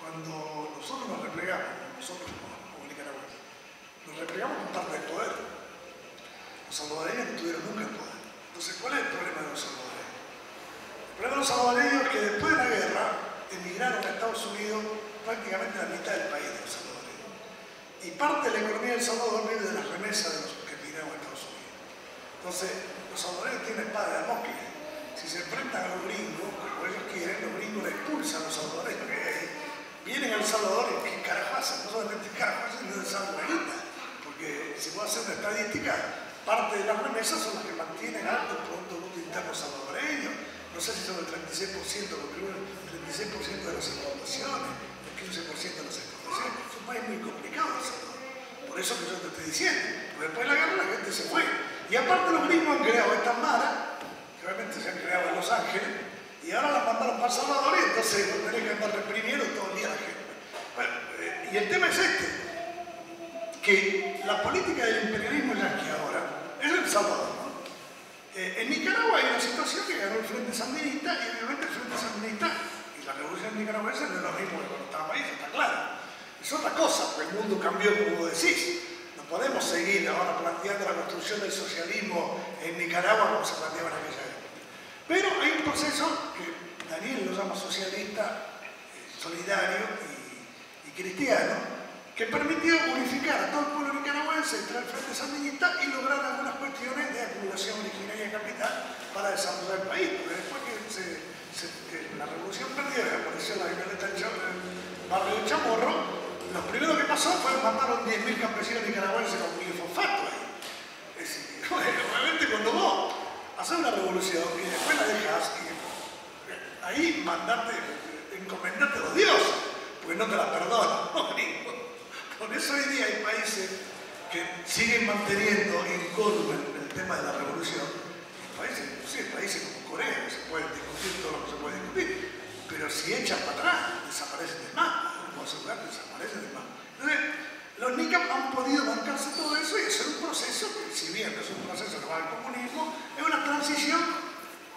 cuando nosotros nos replegamos, nosotros como nicaragüenses, nos replegamos con parte del poder. Los salvadoreños no tuvieron nunca el poder. Entonces, ¿cuál es el problema de los salvadoreños? El problema de los salvadoreños es que después de la guerra emigraron a Estados Unidos prácticamente la mitad del país de los salvadoreños. Y parte de la economía del Salvador vive de las remesas de los que emigraron a Estados Unidos. Entonces, los salvadoreños tienen espada de Damocles. Si se enfrentan a los gringos, como ellos quieren, los gringos les expulsan a los salvadoreños que hay ahí. Vienen al Salvador y ¿qué carajo hacen? No solamente carajo hacen, no les saben la guita. Porque si puede hacer una estadística, parte de las remesas son las que mantienen alto el Producto Bruto Interno salvadoreño. No sé si son el 36%, contribuyen el 36% de las importaciones, el 15% de las exportaciones. Es un país muy complicado El Salvador. Por eso que yo te estoy diciendo. Porque después de la guerra la gente se fue. Y aparte los gringos han creado estas maras, que obviamente se han creado en Los Ángeles, y ahora las mandaron para El Salvador y entonces no tenés que andar reprimiendo todo el día a la gente. Bueno, y el tema es este, que la política del imperialismo yanqui ahora es El Salvador, ¿no? En Nicaragua hay una situación que ganó el Frente Sandinista y obviamente el Frente Sandinista y la revolución nicaragüense no es lo mismo que cuando estaba ahí, está claro. Es otra cosa, porque el mundo cambió como decís. No podemos seguir ahora planteando la construcción del socialismo en Nicaragua como se planteaba en aquella época. Pero hay un proceso que Daniel lo llama socialista, solidario y cristiano, que permitió unificar a todo el pueblo nicaragüense entre el Frente Sandinista y lograr algunas cuestiones de acumulación originaria de capital para desarrollar el país. Porque después que la revolución perdió y apareció la violeta en el barrio de Chamorro, lo primero que pasó fue que mataron 10.000 campesinos nicaragüenses con glifosfato ahí. Es decir, bueno, obviamente cuando vos haces una revolución y después la dejas, ahí encomendate a los dioses, porque no te la perdonan, ¿no? Por eso hoy día hay países que siguen manteniendo incólume el tema de la revolución. Países como Corea, que se pueden discutir todo lo que se puede discutir, pero si echan para atrás, desaparecen de más. No puedo asegurar que desaparecen de más. Entonces, los NICAP han podido bancarse todo eso y hacer un proceso que, si bien no es un proceso que va al comunismo, es una transición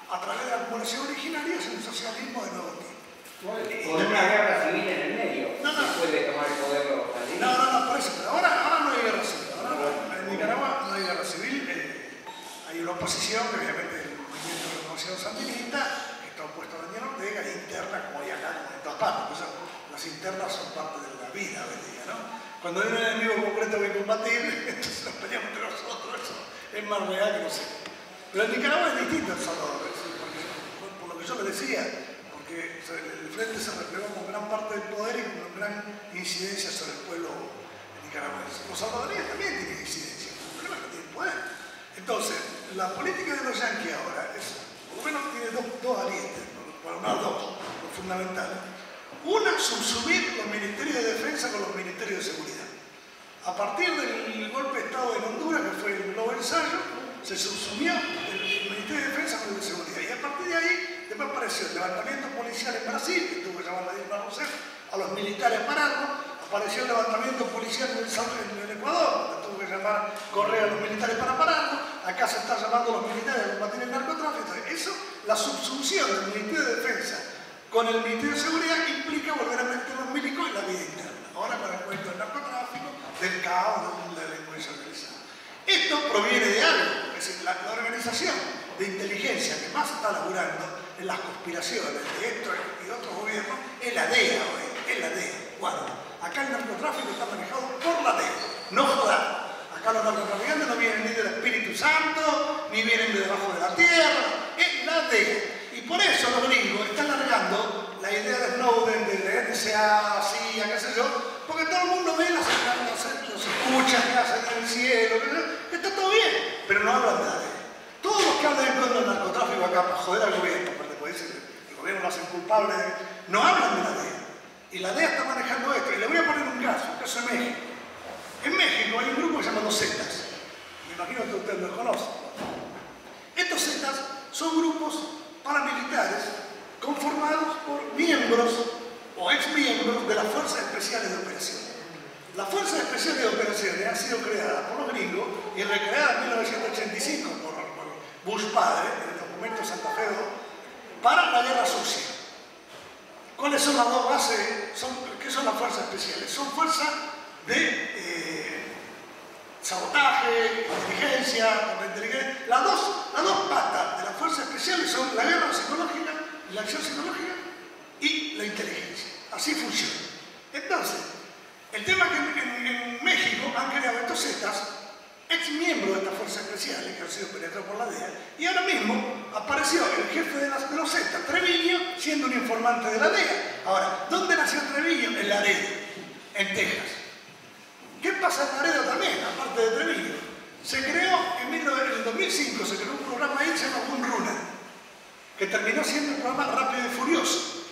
a través de la acumulación originaria hacia un socialismo de nuevo tipo. Con una guerra civil en el medio, después de tomar el poder los sandinistas. No, por eso, pero ahora no hay guerra civil. En Nicaragua no hay guerra civil, hay una oposición que obviamente el movimiento de renovación sandinista, que está opuesto a Daniel Ortega, e interna como hay acá, como en todas partes. Las internas son parte de la vida hoy día, ¿no? Cuando hay un enemigo concreto que combatir, entonces nos peleamos entre nosotros, eso es más real que no sé. Pero en Nicaragua es distinto a El Salvador, por lo que yo le decía, porque el Frente se replegó con gran parte del poder y con gran incidencia sobre el pueblo nicaragüense. Los salvadoreños también tienen incidencia, el problema es que tienen poder. Entonces, la política de los yanquis ahora es, por lo menos tiene dos arientes, bueno, no dos, los fundamentales. Una, subsumir los ministerios de defensa con los ministerios de seguridad. A partir del golpe de Estado en Honduras, que fue el nuevo ensayo, se subsumió el Ministerio de Defensa con el de Seguridad. Y a partir de ahí, después apareció el levantamiento policial en Brasil, que tuvo que llamar a Dilma Rousseff, a los militares pararlos. Apareció el levantamiento policial en el Ecuador, que tuvo que llamar Correa a los militares para pararlos. Acá se está llamando a los militares a combatir el narcotráfico. Entonces, eso, la subsunción del Ministerio de Defensa con el Ministerio de Seguridad implica volver a meter los milicos en la vida interna. Ahora con el cuento del narcotráfico, del caos, del mundo de la delincuencia organizada. Esto proviene de algo, es decir, la organización de inteligencia que más está laburando en las conspiraciones de estos y de otros gobiernos es la DEA hoy, es la DEA. Bueno, acá el narcotráfico está manejado por la DEA, no jodan. Acá los narcotraficantes no vienen ni del Espíritu Santo, ni vienen de debajo de la tierra, es la DEA. Y por eso los gringos están largando la idea de Snowden, de NSA, CIA, qué sé yo, porque todo el mundo ve los escucha que hacen en el cielo, que está todo bien, pero no hablan de la DEA. Todos los que hablan en contra del narcotráfico acá para joder al gobierno, porque puede ser que el gobierno lo hacen culpable, no hablan de la DEA. Y la DEA está manejando esto. Y le voy a poner un caso de México. En México hay un grupo que se llama los Zetas. Me imagino que ustedes lo conocen. Estos Zetas son grupos paramilitares conformados por miembros o exmiembros de las Fuerzas Especiales de Operaciones. Las Fuerzas Especiales de Operaciones han sido creadas por los gringos y recreadas en 1985 por Bush padre, en el documento Santa Fe II, para la guerra sucia. ¿Cuáles son las dos bases? ¿Qué son las fuerzas especiales? Son fuerzas de sabotaje, inteligencia, contrainteligencia. Las dos patas de las fuerzas especiales son la guerra psicológica, la acción psicológica y la inteligencia. Así funciona. Entonces, el tema es que en México han creado estos Zetas, ex miembros de estas fuerzas especiales que han sido penetrados por la DEA, y ahora mismo apareció el jefe de los Zetas, Treviño, siendo un informante de la DEA. Ahora, ¿dónde nació Treviño? En Laredo, en Texas. ¿Qué pasa en Laredo también, aparte de Treviño? Se creó, en el 2005, se creó un programa ahí que se llama Gun Runner, que terminó siendo el programa Rápido y Furioso.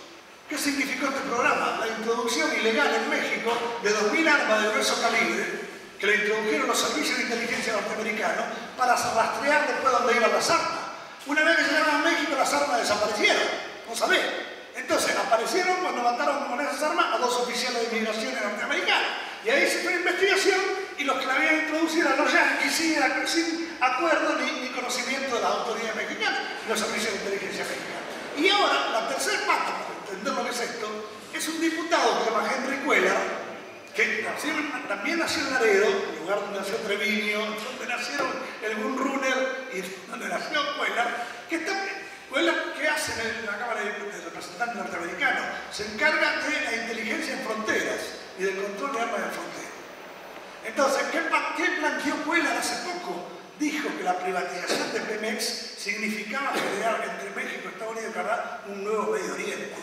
¿Qué significó este programa? La introducción ilegal en México de 2.000 armas de grueso calibre que le introdujeron los servicios de inteligencia norteamericanos para rastrear después dónde iban las armas. Una vez que llegaron a México, las armas desaparecieron. ¿No sabés? Entonces, aparecieron cuando mataron con esas armas a 2 oficiales de inmigración norteamericanos. Y ahí se fue la investigación y los que la habían introducido eran los yanquis sin acuerdo ni conocimiento de las autoridades mexicanas y los servicios de inteligencia mexicanos. Y ahora, la tercera pata, para entender lo que es esto, es un diputado que se llama Henry Cuellar, que también nació en Laredo, el lugar donde nació Treviño, donde nacieron el Gun Runner y donde nació Cuellar, ¿qué hace en la Cámara de Representantes norteamericanos? Se encarga de la inteligencia en fronteras y del control de armas en fronteras. Entonces, ¿qué planteó Cuellar hace poco? Dijo que la privatización de Pemex significaba generar entre México, Estados Unidos y Canadá un nuevo Medio Oriente.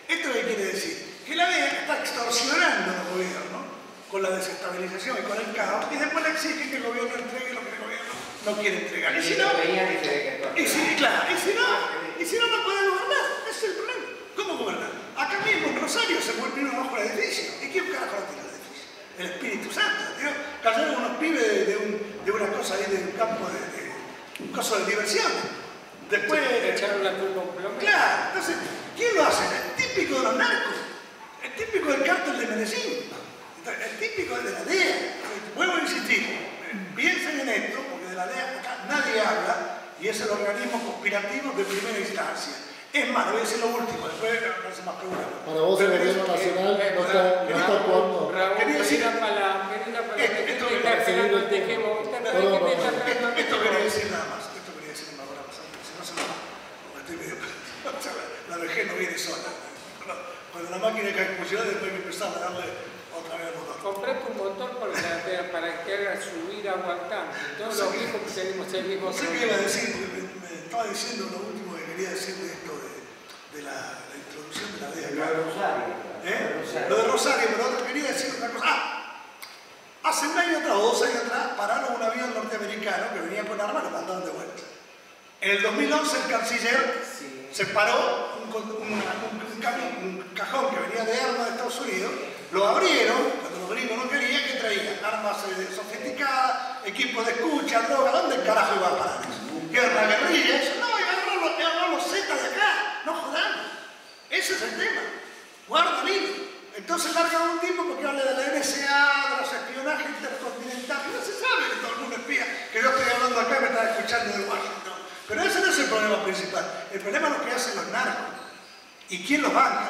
¿Esto qué quiere decir? Que la DEA está extorsionando al gobierno con la desestabilización y con el caos, y después le exigen que el gobierno entregue lo que el gobierno no quiere entregar. Y si no, no puede gobernar. Ese es el problema. ¿Cómo gobernar? Acá mismo en Rosario se volvió un ojo al edificio. ¿Y quién carajo lo tiene el edificio? El Espíritu Santo, tío. Cayeron unos pibes de una cosa ahí, de un campo un coso de diversión. Después echaron la culpa a un plomero. Claro, entonces, ¿quién lo hace? El típico de los narcos, el típico del cártel de Medellín, el típico de la DEA. Vuelvo a insistir, piensen en esto, porque de la DEA acá nadie habla y es el organismo conspirativo de primera instancia. Es más, voy a decir lo último, después no se más preguntas. Para vos el gobierno nacional no está actuando. Quería decir esto quería decir nada más. La vejez no viene sola. Cuando la máquina cae en función, después hay que empezar a darle otra vez al motor. Comprate un motor para que haga subir aguantando. Todos los viejos que tenemos el mismo. No sé qué iba a decir, me estaba diciendo lo último que quería decir de esto de la introducción de la DEA. Lo de Rosario. Lo de Rosario, pero quería decir otra cosa. Hace un año atrás o 2 años atrás pararon un avión norteamericano que venía con armas y lo mandaron de vuelta. En el 2011 el canciller separó un cajón que venía de armas de Estados Unidos, lo abrieron, cuando los gringos no querían, que traían armas sofisticadas, equipos de escucha, droga. ¿Dónde carajo iba a parar eso? ¿Guerra, guerrilla? Eso no, agarrar los Zetas de acá, no jodamos. Ese es el tema. Guarda libro. Entonces largan un tipo porque habla de la NSA, de los espionajes intercontinentales. No se sabe que todo el mundo espía, que yo estoy hablando acá y me están escuchando de Washington. Pero ese no es el problema principal. El problema es lo que hacen los narcos. ¿Y quién los banca?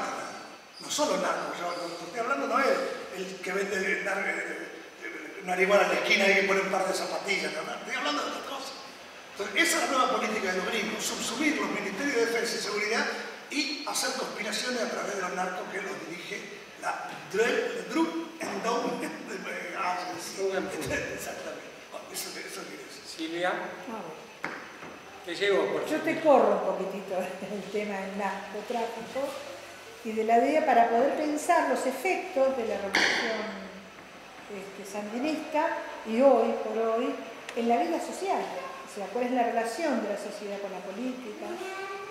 No son los narcos. Yo lo que estoy hablando no es el que vende marihuana en la esquina y que pone un par de zapatillas. No, estoy hablando de otras cosas. Entonces, esa es la nueva política de los gringos. Subsumir los ministerios de defensa y seguridad y hacer conspiraciones a través de los narcos que los dirige la Drug Endowment Agency. Exactamente. Eso quiere decir. Silvia. ¿Qué llegó? Yo te corro un poquitito del tema del narcotráfico y de la DEA para poder pensar los efectos de la revolución sandinista y hoy por hoy en la vida social. O sea, cuál es la relación de la sociedad con la política,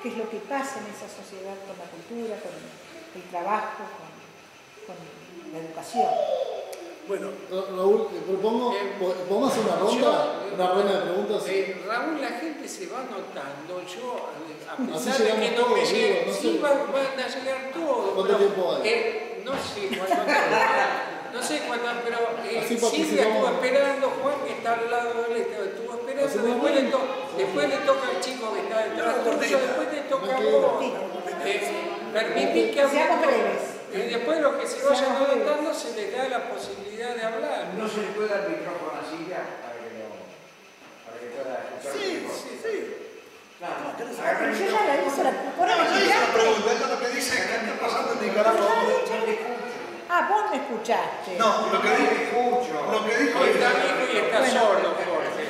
qué es lo que pasa en esa sociedad con la cultura, con el trabajo, con la educación. Bueno, Raúl, te propongo, ¿podemos hacer una ronda de preguntas? Raúl, la gente se va anotando. Yo, a pesar así de que no todos, me llegue, no sé. sí van a llegar todos. ¿Cuánto tiempo hay? No sé cuánto, pero Silvia estuvo esperando, Juan que está al lado de él estuvo esperando, después le toca al chico que está detrás tuyo, después le toca a vos. permitir que seamos breves. Y después los que se vayan adoptando se les da la posibilidad de hablar. No se le puede dar micrófono a Silvia para que pueda escuchar. Sí. Claro. Pero yo ya la hice la pregunta, ella lo que dice es que está pasando en Nicaragua. Ah, vos me escuchaste. No, lo que dijo Está viejo y está sordo, Jorge.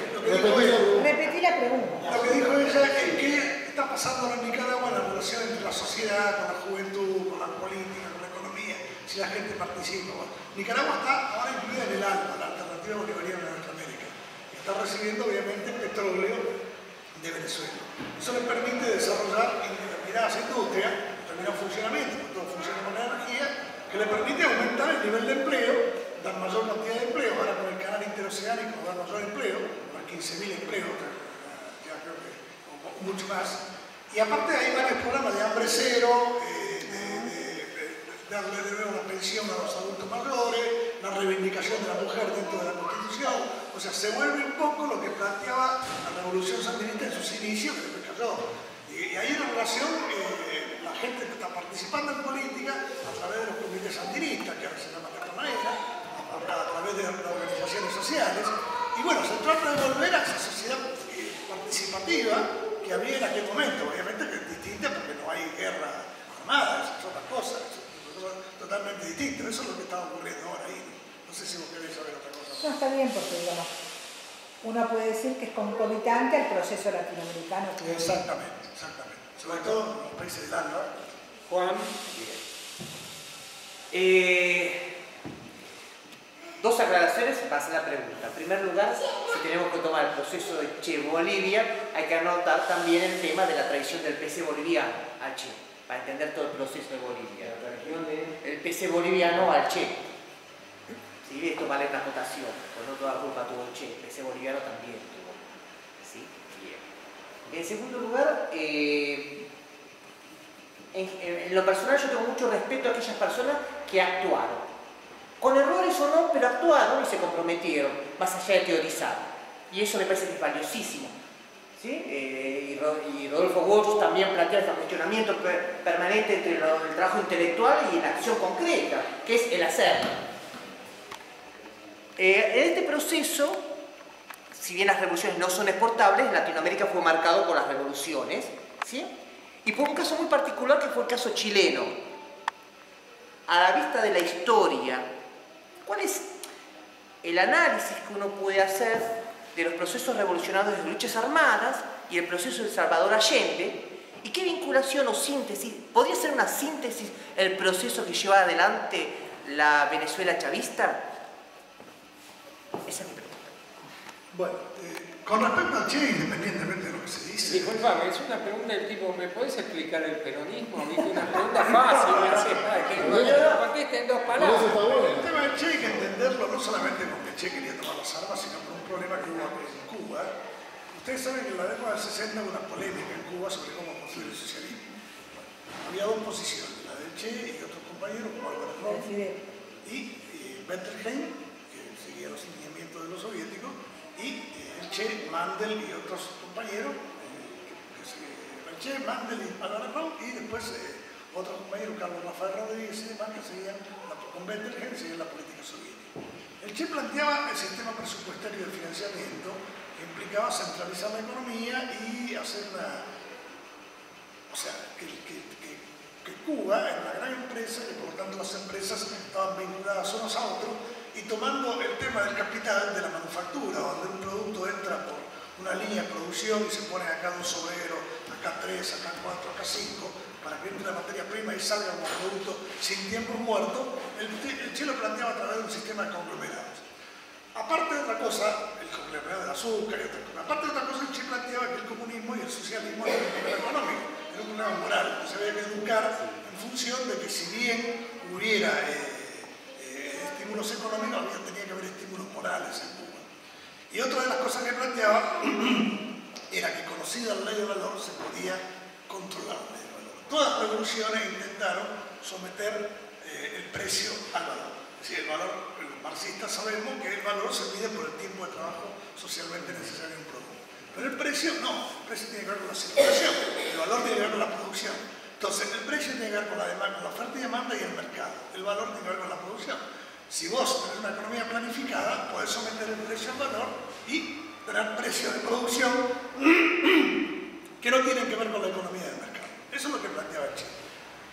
Repetí la pregunta. Lo que dijo ella es que está pasando en Nicaragua en la relación entre la sociedad, con la juventud, con la política, con la economía, si la gente participa. Bueno, Nicaragua está ahora incluida en el ALBA, la alternativa bolivariana de Norteamérica. Está recibiendo obviamente petróleo de Venezuela. Eso le permite desarrollar determinadas industrias, determinados funcionamientos, porque todo funciona con energía, que le permite aumentar el nivel de empleo, dar mayor cantidad de empleo. Ahora con el canal interoceánico dar mayor empleo, para 15.000 empleos, ya creo que mucho más. Y aparte hay varios programas de hambre cero, darle de nuevo una pensión a los adultos mayores, la reivindicación de la mujer dentro de la Constitución. O sea, se vuelve un poco lo que planteaba la Revolución Sandinista en sus inicios, que después cayó. Y hay una relación, la gente que está participando en política a través de los comités sandinistas, que ahora se llaman de otra manera, a través de organizaciones sociales. Y bueno, se trata de volver a esa sociedad participativa que había en aquel momento. Obviamente que es distinta porque no hay guerra armada, es otra cosa, es totalmente distinto. Eso es lo que está ocurriendo ahora ahí. No sé si vos querés saber otra cosa. No, está bien porque, digamos, uno puede decir que es concomitante al proceso latinoamericano. Exactamente. Sobre todo en los países del ALBA. Juan. Dos aclaraciones para hacer la pregunta. En primer lugar, si tenemos que tomar el proceso de Che Bolivia, hay que anotar también el tema de la traición del PC boliviano al Che, para entender todo el proceso de Bolivia. La traición del PC boliviano al Che. ¿Sí? Esto vale una acotación, pues no toda culpa tuvo el Che, el PC boliviano también tuvo. ¿Sí? Bien. En segundo lugar, en lo personal yo tengo mucho respeto a aquellas personas que actuaron. Con errores o no, pero actuaron y se comprometieron, más allá de teorizar. Y eso me parece que es valiosísimo. ¿Sí? Y Rodolfo Walsh también plantea este cuestionamiento permanente entre el trabajo intelectual y la acción concreta, que es el hacer. En este proceso, si bien las revoluciones no son exportables, Latinoamérica fue marcado por las revoluciones, ¿sí? Y por un caso muy particular que fue el caso chileno. A la vista de la historia, ¿cuál es el análisis que uno puede hacer de los procesos revolucionarios de luchas armadas y el proceso de Salvador Allende? ¿Y qué vinculación o síntesis? ¿Podría ser una síntesis el proceso que lleva adelante la Venezuela chavista? Esa es mi pregunta. Bueno, con respecto a Che, independientemente de lo que se dice... Disculpame, es una pregunta del tipo, ¿me podés explicar el peronismo? ¿Viste? Una pregunta fácil, que no conteste en dos palabras. El tema de Che hay que entenderlo no solamente porque Che quería tomar las armas, sino por un problema que hubo en Cuba. Ustedes saben que en la década del 60 hubo una polémica en Cuba sobre cómo construir el socialismo. Bueno, había dos posiciones, la de Che y otros compañeros como Álvaro Ron y Bettelheim, que seguía los lineamientos de los soviéticos, y el Che, Mandel y otros compañeros, el Che, Mandel y Álvaro Ron, y después otros compañeros, Carlos Rafael Rodríguez y demás, que seguían con Bettelheim, seguían la política soviética. El Che planteaba el sistema presupuestario de financiamiento que implicaba centralizar la economía y hacer una... O sea, que Cuba era una gran empresa, que por lo tanto las empresas estaban vinculadas unos a otros, y tomando el tema del capital de la manufactura, donde un producto entra por una línea de producción y se pone acá 2 obreros, acá 3, acá 4, acá 5, para que entre la materia prima y salga como producto sin tiempo muerto, el Che lo planteaba a través de un sistema de conglomerados. Aparte de otra cosa, el conglomerado del azúcar y otra cosa, aparte de otra cosa, el Che planteaba que el comunismo y el socialismo era un problema económico, era un problema moral, que se había que educar en función de que si bien hubiera estímulos económicos, tenía que haber estímulos morales en Cuba. Y otra de las cosas que planteaba era que conocida la ley de valor se podía controlar la ley de valor. Todas las revoluciones intentaron someter el precio al valor. Es decir, el valor, los marxistas sabemos que el valor se mide por el tiempo de trabajo socialmente necesario en un producto. Pero el precio no, el precio tiene que ver con la circulación, el valor tiene que ver con la producción. Entonces, el precio tiene que ver con la demanda, con la oferta y demanda y el mercado. El valor tiene que ver con la producción. Si vos tenés una economía planificada, podés someter el precio al valor y tener precios de producción que no tienen que ver con la economía del mercado. Eso es lo que planteaba Chile.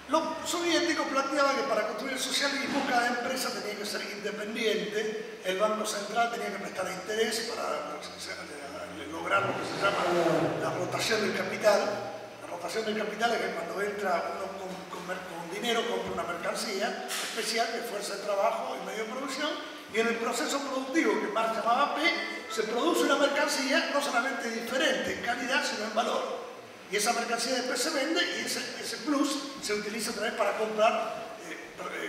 Los soviéticos planteaban que para construir el socialismo cada empresa tenía que ser independiente, el Banco Central tenía que prestar interés para lograr lo que se llama la rotación del capital. La rotación del capital es que cuando entra uno con dinero compra una mercancía especial que es fuerza de trabajo y medio de producción, y en el proceso productivo que Marx llamaba P, se produce una mercancía no solamente diferente en calidad, sino en valor. Y esa mercancía después se vende y ese plus se utiliza otra vez para comprar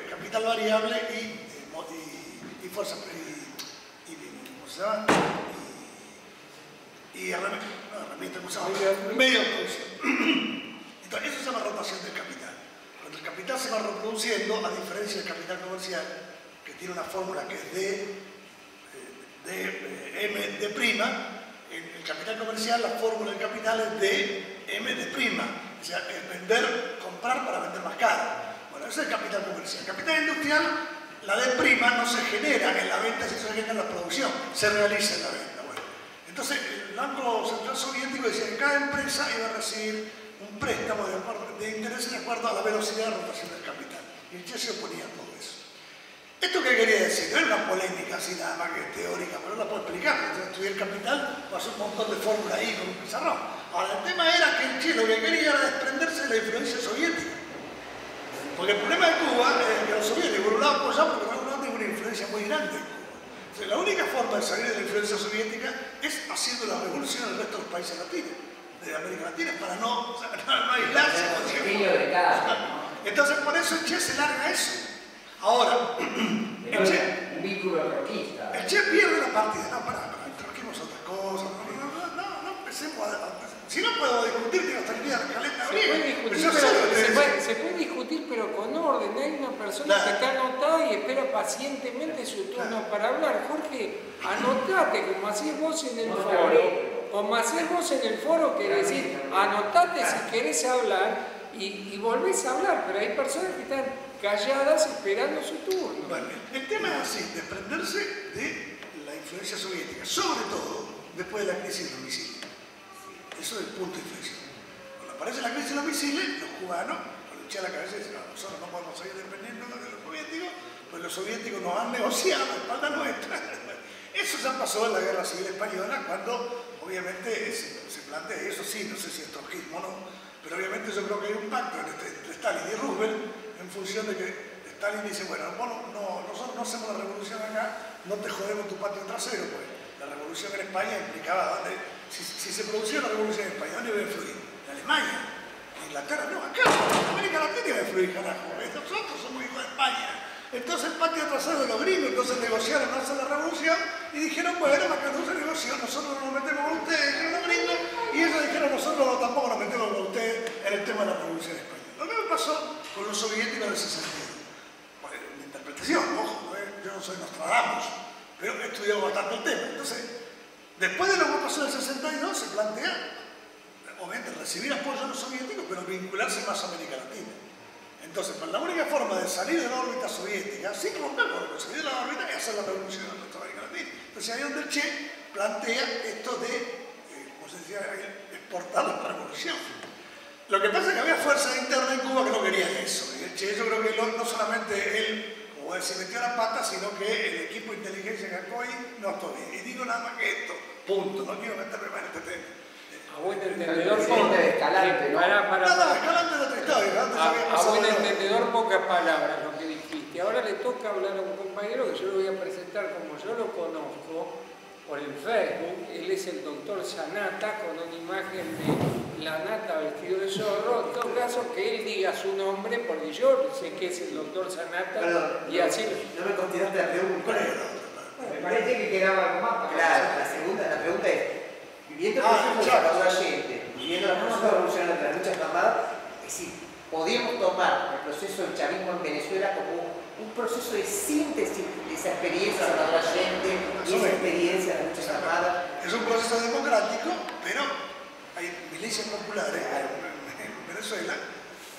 capital variable y fuerza ¿cómo se llama? Y herramienta, ¿cómo se llama? Medio de producción. Entonces, eso se llama rotación del capital. Cuando el capital se va reproduciendo, a diferencia del capital comercial, que tiene una fórmula que es M de prima, en el capital comercial la fórmula del capital es D M de prima, o sea, es vender, comprar para vender más caro. Bueno, ese es el capital comercial. El capital industrial, la D prima no se genera en la venta, sino se genera en la producción, se realiza en la venta. Bueno, entonces el Banco Central Soviético decía que cada empresa iba a recibir un préstamo de interés de acuerdo a la velocidad de rotación del capital. Y el Che se oponía a todo eso. ¿Esto qué quería decir? No era una polémica así nada más que teórica, pero no la puedo explicar. Entonces, estudié el capital, pasó un montón de fórmulas ahí con un pizarrón. Ahora, el tema era que el Che lo que quería era desprenderse de la influencia soviética. Porque el problema de Cuba es que los soviéticos, por un lado apoyaban, porque por otro lado tienen una influencia muy grande en Cuba. Entonces, la única forma de salir de la influencia soviética es haciendo la revolución en el resto de los países latinos, de América Latina, para no aislarse. Entonces, por eso el Che se larga eso. Ahora, un vínculo roquista. El Che pierde la partida. No, trajimos otras cosas. No empecemos a... Si no puedo discutir, tengo hasta el día de la caleta se puede discutir, pero con orden. Hay una persona que está anotada y espera pacientemente su turno para hablar. Jorge, anotate, como hacés vos en el foro. Como hacés vos en el foro, que decís, anotate si querés hablar y volvés a hablar. Pero hay personas que están calladas esperando su turno. Bueno, el tema es así, desprenderse de la influencia soviética, sobre todo después de la crisis de los misiles. Eso es el punto de inflexión. Cuando aparece la crisis de los misiles, los cubanos, con el Che a la cabeza, dicen, no, nosotros no podemos seguir dependiendo de los soviéticos, pues los soviéticos nos han negociado a espalda nuestra. Eso ya pasó en la Guerra Civil Española, cuando obviamente se plantea, y eso sí, no sé si es trotskismo o no, pero obviamente yo creo que hay un pacto entre Stalin y Roosevelt, en función de que Stalin dice, bueno, nosotros no hacemos la revolución acá, no te jodemos tu patio trasero, pues la revolución en España implicaba, si se producía la revolución en España, ¿dónde iba a influir? En Alemania, en Inglaterra, no, acá, en América Latina iba a influir, carajo, nosotros somos hijos de España. Entonces el patio trasero de los gringos, entonces negociaron hacer la revolución y dijeron, bueno, acá no se negoció, nosotros no nos metemos con ustedes, dijeron los gringos, y ellos dijeron, nosotros tampoco nos metemos con ustedes en el tema de la revolución española. Lo mismo pasó con los soviéticos en ese sentido. Bueno, mi interpretación, ojo, yo no soy Nostradamus, pero he estudiado bastante el tema. Entonces, después de lo que pasó en el 62, se plantea, obviamente, recibir apoyo de los soviéticos, pero vincularse más a América Latina. Entonces, pues, la única forma de salir de la órbita soviética, sin romperlo, pero salir de la órbita, es hacer la revolución en nuestra América Latina. Entonces, ahí donde el Che plantea esto de, como se decía, exportar la revolución. Lo que pasa es que había fuerzas internas en Cuba que no querían eso. Y el Che, yo creo que no solamente él, como decir, metió la pata, sino que el equipo de inteligencia que actuó ahí no actuó bien. Y digo nada más que esto, punto, no quiero meterme más en este tema. A buen entendedor, Escalante, ¿no? Escalante de otra historia. A buen entendedor, pocas palabras lo que dijiste. Ahora le toca hablar a un compañero que yo lo voy a presentar como yo lo conozco por el Facebook. Él es el doctor Sanata, con una imagen de la nata vestido de zorro. En todo caso, que él diga su nombre, porque yo sé que es el doctor Sanata. Perdón, y así no me contestaste la pregunta. Me parece que quedaba algo más. Claro, la pregunta es, viviendo el proceso de Salvador Allende, viviendo la proceso revolucionaria de las luchas armadas, es decir, podemos tomar el proceso del chavismo en Venezuela como un proceso de síntesis de esa experiencia de Salvador Allende y esa experiencia de las luchas armadas. Es un proceso democrático, pero hay milicias populares en Venezuela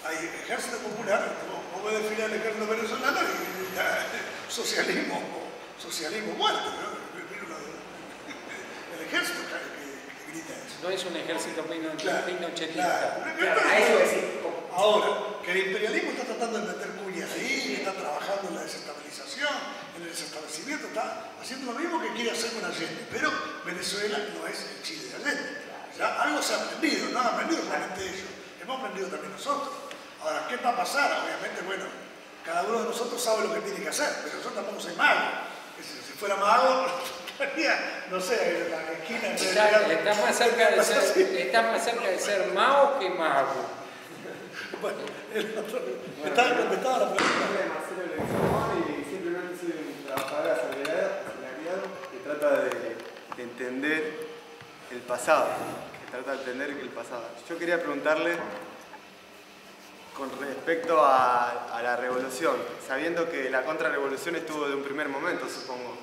hay ejército popular, vos ves desfilar el ejército venezolano y socialismo muerto, ¿no? El ejército que grita eso. No es un ejército pinochetista. Claro, A eso decir. ahora, que el imperialismo está tratando de meter cuñas ahí, está trabajando en la desestabilización, en el desestablecimiento, está haciendo lo mismo que quiere hacer con Allende, pero Venezuela no es el Chile de Allende. Ya algo se ha aprendido, no han aprendido solamente ellos, hemos aprendido también nosotros. Ahora, ¿qué va a pasar? Obviamente, bueno, cada uno de nosotros sabe lo que tiene que hacer, pero yo tampoco soy mago. Si fuera mago, no sé, en la esquina... Está más cerca de ser Mao que mago. Bueno, me estaba contestando la pregunta. de Marcelo Leguizamón y simplemente soy un trabajador asalariado que trata de entender el pasado. Yo quería preguntarle con respecto a la revolución, sabiendo que la contrarrevolución estuvo de un primer momento, supongo.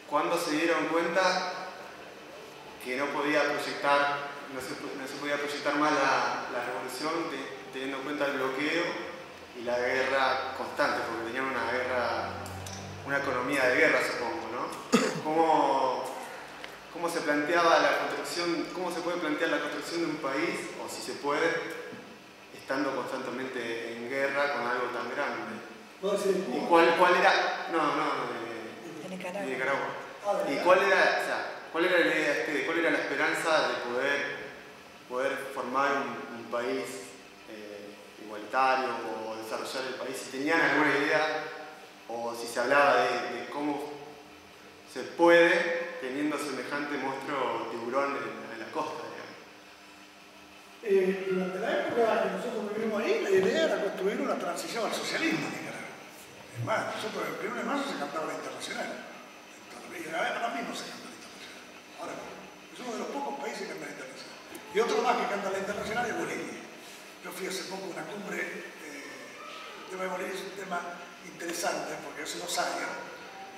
¿Cuándo se dieron cuenta que no se podía proyectar más la revolución teniendo en cuenta el bloqueo y la guerra constante, porque tenían una economía de guerra, supongo, ¿no? ¿Cómo se planteaba la construcción, cómo se puede plantear la construcción de un país, o si se puede, estando constantemente en guerra con algo tan grande? ¿Y cuál era? De Nicaragua. De Nicaragua. ¿Y cuál era la idea de ustedes? ¿Cuál era la esperanza de poder formar un país igualitario o desarrollar el país? Si tenían alguna idea o si se hablaba de cómo se puede teniendo semejante monstruo tiburón en la costa, digamos. Durante la época que nosotros vivimos ahí, la idea era construir una transición al socialismo en Nicaragua. Es más, nosotros el 1 de marzo se cantaba la Internacional. Ahora mismo se canta la Internacional. Ahora mismo. Es uno de los pocos países que canta la Internacional. Y otro más que canta la Internacional es Bolivia. Yo fui hace poco a una cumbre, el tema de Bolivia es un tema interesante porque hace 2 años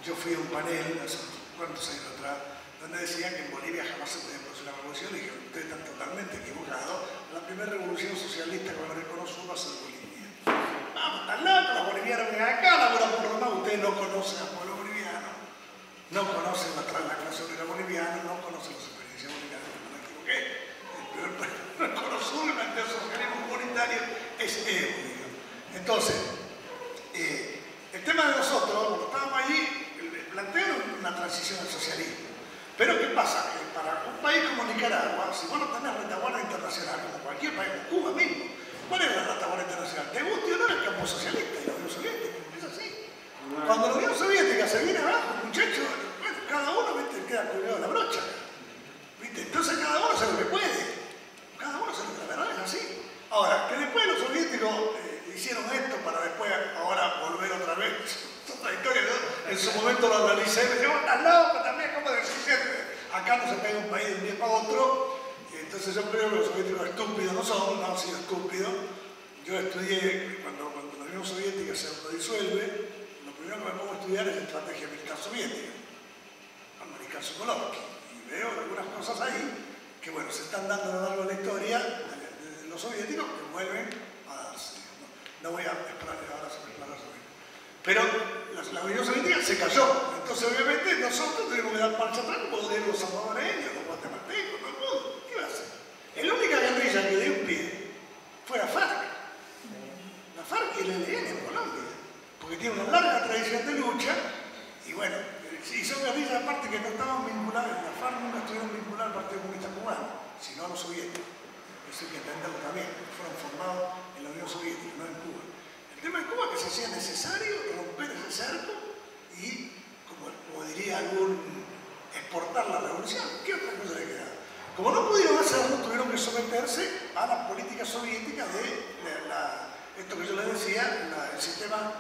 yo fui a un panel, hace cuántos años atrás, donde decían que en Bolivia jamás se podía producir una revolución. Y dije, ustedes están totalmente equivocados. La primera revolución socialista que reconoció va a ser Bolivia. Vamos, están locos, los bolivianos vienen acá, laburan por lo más. Ustedes no conocen al pueblo boliviano, no conocen la clase obrera boliviana, no conocen las experiencias bolivianas, no me equivoqué. El reconocimiento del socialismo comunitario es Bolivia. Entonces, el tema de nosotros, cuando estábamos allí, plantearon una transición al socialismo. Pero ¿qué pasa? Que para un país como Nicaragua, si vos no tenés retaguardia internacional, como cualquier país, como Cuba mismo, ¿cuál es la retaguardia internacional? Te guste o no el campo socialista y la Unión Soviética, es así. Cuando la Unión Soviética se viene abajo, muchachos, bueno, cada uno queda colgado de la brocha. ¿Viste? Entonces cada uno hace lo que puede. Cada uno hace lo que la verdad es así. Ahora, que después los soviéticos hicieron esto para después ahora volver otra vez. Otra historia, ¿no? En su momento lo analicé y me dijo, estás loco también, ¿cómo decís? Acá no se pega un país de un día para otro. Y entonces yo creo que los soviéticos estúpidos no son, no han sido estúpidos. Yo estudié, cuando la Unión Soviética se autodisuelve, lo primero que me pongo a estudiar es estrategia militar soviética, americano Sokolovsky. Y veo algunas cosas ahí que, bueno, se están dando a lo largo de la historia de los soviéticos que vuelven a darse. No voy a esperar ahora sobre el sobre. Pero la Unión Soviética se cayó. Entonces, obviamente, nosotros tenemos que dar marcha atrás como de los salvadoreños, los guatemaltecos, todo el mundo. ¿Qué va a hacer? La única guerrilla que dio un pie fue la FARC. La FARC y el ELN en Colombia. Porque tiene una larga tradición de lucha. Y bueno, y son guerrillas aparte que no estaban vinculadas. La FARC nunca estuvieron vinculadas al Partido Comunista Cubano, sino a los soviéticos. Eso hay que entenderlo también, que fueron formados en la Unión Soviética, no en Cuba. El tema de Cuba es que se hacía necesario romper ese cerco y, como diría algún, exportar la revolución. ¿Qué otra cosa le quedaba? Como no pudieron hacerlo, tuvieron que someterse a la política soviética de esto que yo les decía, el sistema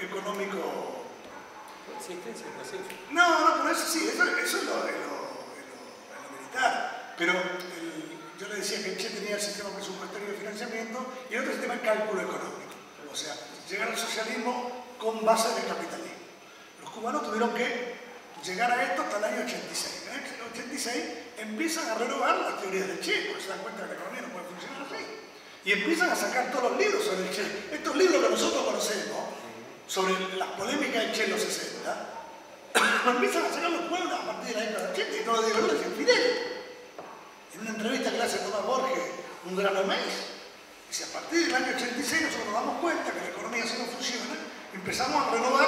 económico. ¿Existencia pacífica? No, pero eso sí, eso es lo militar. Pero yo le decía que Che tenía el sistema presupuestario de financiamiento y el otro sistema de cálculo económico. O sea, llegar al socialismo con base en el capitalismo. Los cubanos tuvieron que llegar a esto hasta el año 86. En el 86 empiezan a renovar las teorías de Che, porque se dan cuenta que la economía no puede funcionar así. Y empiezan a sacar todos los libros sobre el Che. Estos libros que nosotros conocemos, sobre las polémicas del Che en los 60, empiezan a sacar los pueblos a partir de la época del 80, y no lo digo yo, lo decía Fidel. En una entrevista que le hace Tomás Borges, un grano de maíz, dice, a partir del año 86 nosotros nos damos cuenta que la economía así no funciona, empezamos a renovar,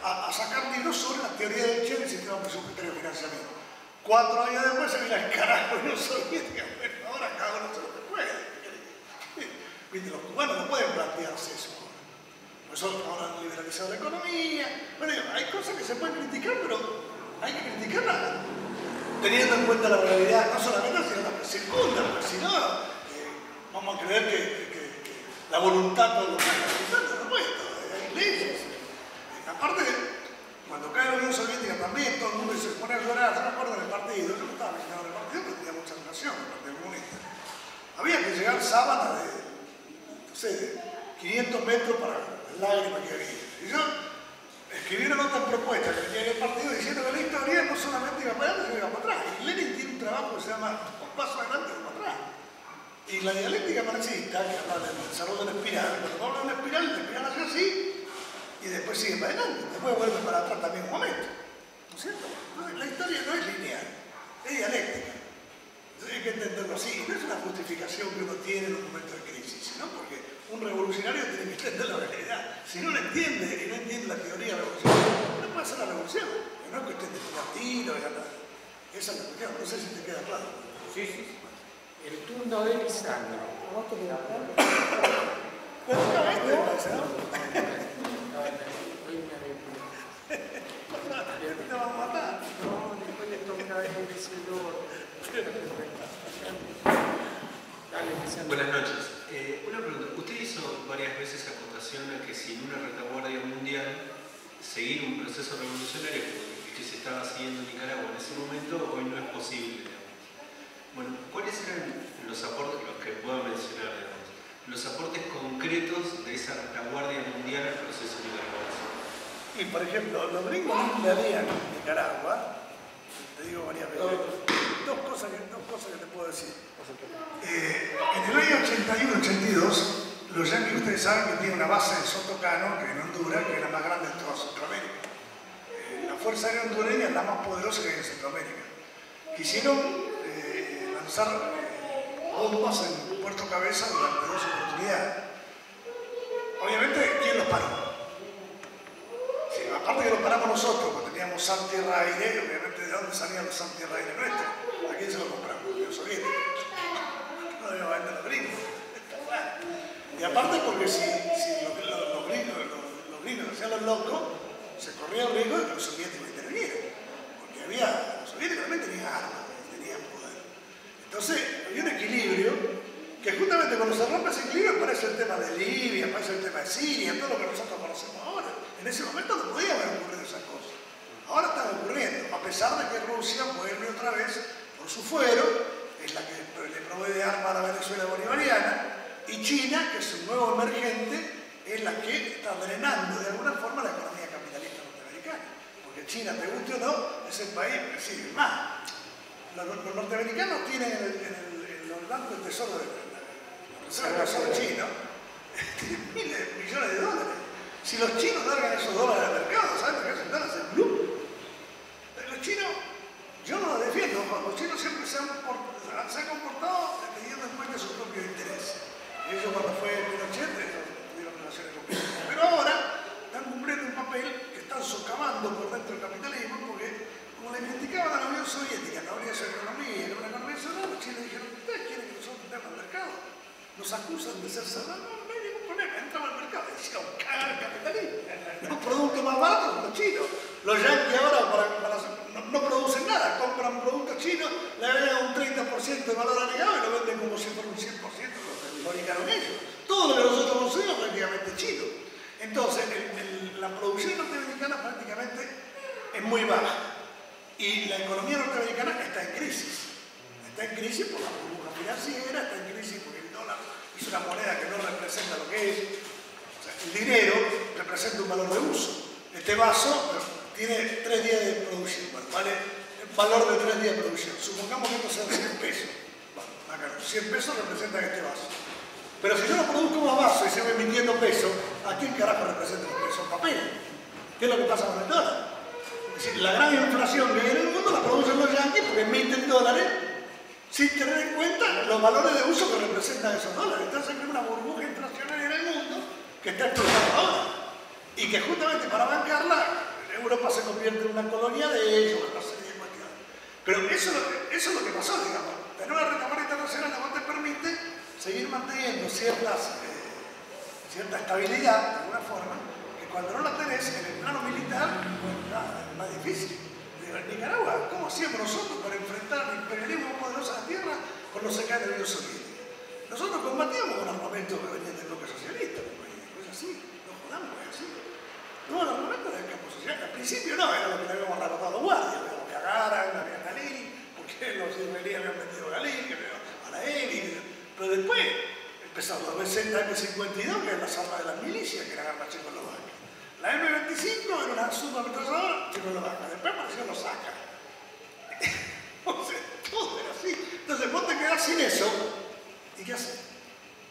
a sacar libros sobre la teoría del Che del sistema presupuestario de financiamiento. 4 años después se mira el carajo de la Unión Soviética, bueno, ahora cada uno hace lo que puede. ¿Viste? Los cubanos no pueden plantearse eso. Por eso ahora han liberalizado la economía. Bueno, hay cosas que se pueden criticar, pero hay que criticarlas teniendo en cuenta la realidad, no solamente sino la que circunda, porque si no, vamos a creer que la voluntad de los representantes no puede, hay leyes. Aparte, cuando cae la Unión Soviética también, todo el mundo se pone a llorar. Yo me acuerdo en el partido, yo no estaba militando en el partido, pero tenía mucha relación con el Partido Comunista. Había que llegar sábana de, no sé, de 500 metros para las lágrimas que había. Y yo escribí una nota en propuesta que tenía en el partido diciendo que la historia no solamente iba para adelante, sino iba para atrás. Y Lenin tiene un trabajo que se llama Un paso adelante y un para atrás. Y la dialéctica marxista, que habla del desarrollo de la espiral, cuando habla de una espiral, la espiral hace así, y después sigue para adelante, después vuelve para atrás también un momento. ¿No es cierto? Entonces, la historia no es lineal, es dialéctica. Entonces hay que entenderlo así. Y no es una justificación que uno tiene en un momento de crisis, sino porque un revolucionario tiene que entender la realidad. Si no lo entiende y no entiende la teoría revolucionaria, no puede hacer la revolución. No es cuestión de tirar tiros y nada. Esa es la cuestión, no sé si te queda claro. Sí, sí. El turno de Lisandro. ¿Vos te quedás claro? Pero no, este me parece, ¿no? Te van a matar. No, después le toca el vencedor. Dale, Lisandro. Buenas noches. Una pregunta. Usted hizo varias veces acotación a que sin una retaguardia mundial, seguir un proceso revolucionario que se estaba siguiendo en Nicaragua en ese momento, hoy no es posible, digamos. Bueno, ¿cuáles eran los aportes, los que puedo mencionar, digamos, los aportes concretos de esa retaguardia mundial al proceso nicaragüense? Y por ejemplo, los gringos invadían Nicaragua, te digo varias veces, dos cosas que te puedo decir. En el año 81-82, los yanquis, ustedes saben que tiene una base en Sotocano, que en Honduras, que es la más grande de toda Centroamérica. La Fuerza Aérea Hondureña es la más poderosa que hay en Centroamérica. Quisieron lanzar bombas en Puerto Cabeza durante 2 oportunidades. Obviamente, ¿quién los paró? Sí, aparte que los paramos nosotros, porque teníamos SAM Tierra Aire, obviamente ¿de dónde salían los SAM Tierra Aire nuestros? ¿A quién se lo compramos? La Unión Soviética. No debíamos vender los gringos. Y aparte porque si los gringos hacían los locos, se corría el riesgo de que los soviéticos intervinieran. Porque los soviéticos también tenían armas, tenían poder. Entonces había un equilibrio que justamente cuando se rompe ese equilibrio aparece el tema de Libia, aparece el tema de Siria, todo lo que nosotros conocemos ahora. En ese momento no podía haber ocurrido esas cosas. Ahora están ocurriendo, a pesar de que Rusia vuelve otra vez por su fuero, es la que le provee de armas a la Venezuela bolivariana, y China, que es un nuevo emergente, es la que está drenando de alguna forma la economía capitalista norteamericana. Porque China, te guste o no, es el país que sigue más. Los norteamericanos tienen en los bancos de tesoro chino, tienen miles de millones de dólares. Si los chinos largan esos dólares al mercado, ¿saben lo que hacen? Hacen blue. Los chinos, yo no los defiendo, los chinos siempre se han comportado teniendo en cuenta sus propios intereses. Ellos cuando fue Pinochet tuvieron relaciones con Pinochet. Pero ahora están cumpliendo un papel que están socavando por dentro del capitalismo, porque como le criticaban a la Unión Soviética, no habría su economía, era una economía cerrada, los chinos dijeron, ¿ustedes quieren que nosotros entremos al mercado? Nos acusan de ser cerrados, no hay ningún problema, entramos al mercado. Decían, cagar el capitalismo. Los productos más baratos son los chinos. Los yanquis ahora no producen nada, compran productos chinos, le agregan un 30% de valor agregado y lo venden como si fuera un 100% lo fabricaron ellos. Todo lo que nosotros consumimos es prácticamente chino. Entonces, la producción norteamericana prácticamente es muy baja. Y la economía norteamericana está en crisis. Está en crisis por la burbuja financiera, está en crisis porque el dólar es una moneda que no representa lo que es. O sea, el dinero representa un valor de uso. Este vaso tiene 3 días de producción. Bueno, vale el valor de 3 días de producción. Supongamos que esto sean 100 pesos. Bueno, acá 100 pesos representan este vaso. Pero si yo lo produzco más vaso y sigo emitiendo peso, ¿a quién carajo representa los pesos? Papel. ¿Qué es lo que pasa con el dólar? Es decir, la gran inflación que hay en el mundo la producen los yanquis porque emiten dólares sin tener en cuenta los valores de uso que representan esos dólares. Entonces hay una burbuja inflacionaria en el mundo que está explotando ahora. Y que justamente para bancarla, Europa se convierte en una colonia de ellos, una serie de cuestiones. Pero eso es lo que pasó, digamos. Tener una retaguardia internacional no te permite seguir manteniendo cierta estabilidad, de alguna forma, que cuando no la tenés en el plano militar, pues nada, es más difícil. En Nicaragua, ¿cómo hacíamos nosotros para enfrentar el imperialismo poderoso de la tierra con los secados de la Unión Soviética? Nosotros combatíamos con armamentos que venían del bloque socialista, no es así, no jodamos, es así. No, el armamento del campo social, al principio no, era lo que le habíamos relatado a los guardias, que Agaran, había Galil, porque los israelíes habían vendido Galil, a la EBI, pero después empezaron los M52, que eran las armas de las milicias, que eran armas checoslovacas. La M25 era una subametralladora checoslovaca, después aparecieron los AK. O sea, todo era así. Entonces vos te quedás sin eso, ¿y qué haces?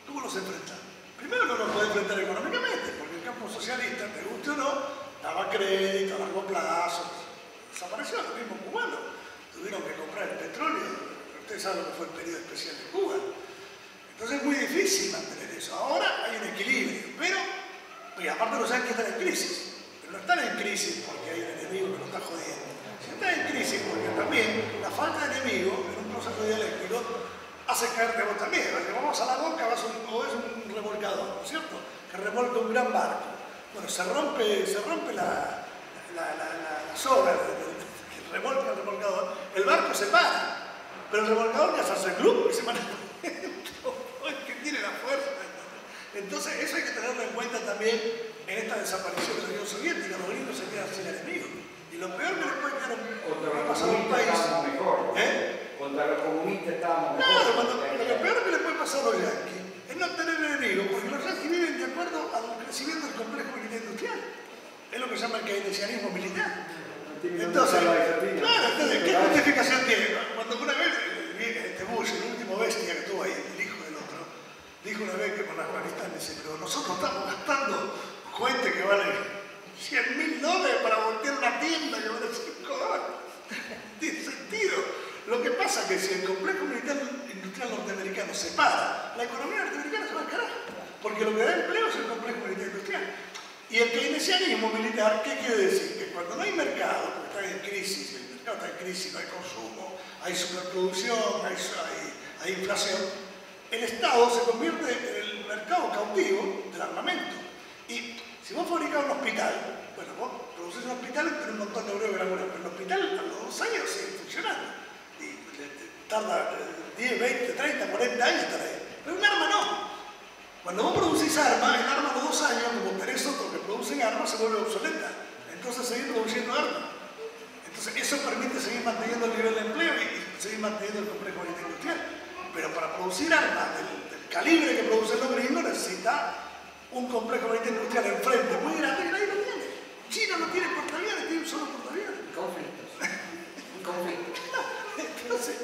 ¿Cómo los enfrentás? Primero no los podés enfrentar económicamente, porque el campo socialista, te guste o no, daba crédito a largo plazo. Desapareció, lo mismo cubano. Tuvieron que comprar el petróleo. Ustedes saben lo que fue el periodo especial de Cuba. Entonces es muy difícil mantener eso. Ahora hay un equilibrio, pero y aparte los yanquis están en crisis. Pero no están en crisis porque hay un enemigo que nos está jodiendo. Están en crisis porque también la falta de enemigo en un proceso dialéctico hace caerte vos también. Vamos a la boca, o es un remolcador, ¿no es cierto? Que remolca un gran barco. Bueno, se rompe la soga que remolca el remolcador, el barco se para. Pero el remolcador ya se hace el club y se para. Es que tiene la fuerza. Entonces, eso hay que tenerlo en cuenta también en esta desaparición de la Unión Soviética. Los gringos se quedan sin enemigos. Y lo peor que les puede quedar pasar a un país. Contra los comunistas estábamos mejor. Claro, lo peor que les puede pasar a los yanquis es no tener enemigos, porque los yanquis viven de acuerdo al crecimiento del complejo militar industrial. Es lo que se llama el keynesianismo militar. Entonces, claro, entonces, ¿qué justificación tiene? Cuando una vez este Bush, el último bestia que tuvo ahí, el hijo del otro, dijo una vez que con Afganistán, dice, pero nosotros estamos gastando cohetes que valen $100.000 para voltear una tienda que vale $5. Tiene sentido. Lo que pasa es que si el complejo militar industrial norteamericano se para, la economía norteamericana se va al carajo. Porque lo que da empleo es el complejo militar industrial. Y el keynesianismo militar, ¿qué quiere decir? Que cuando no hay mercado, porque está en crisis, el mercado está en crisis, no hay consumo, hay superproducción, hay inflación, el Estado se convierte en el mercado cautivo del armamento. Y si vos fabricás un hospital, bueno, vos producís un hospital y tenés un montón de obreros que laburan, pero el hospital a los 2 años sigue funcionando. Y tarda 10, 20, 30, 40 años estar ahí. Pero un arma no. Cuando vos producís armas, el arma a los 2 años, como tenés otros que producen armas, se vuelve obsoleta. Entonces seguir produciendo armas. Entonces eso permite seguir manteniendo el nivel de empleo y seguir manteniendo el complejo militar industrial. Pero para producir armas del calibre que producen los gringos necesita un complejo militar industrial enfrente muy grande que nadie lo tiene. China no tiene portaaviones, tiene un solo portaaviones. Conflictos. Entonces,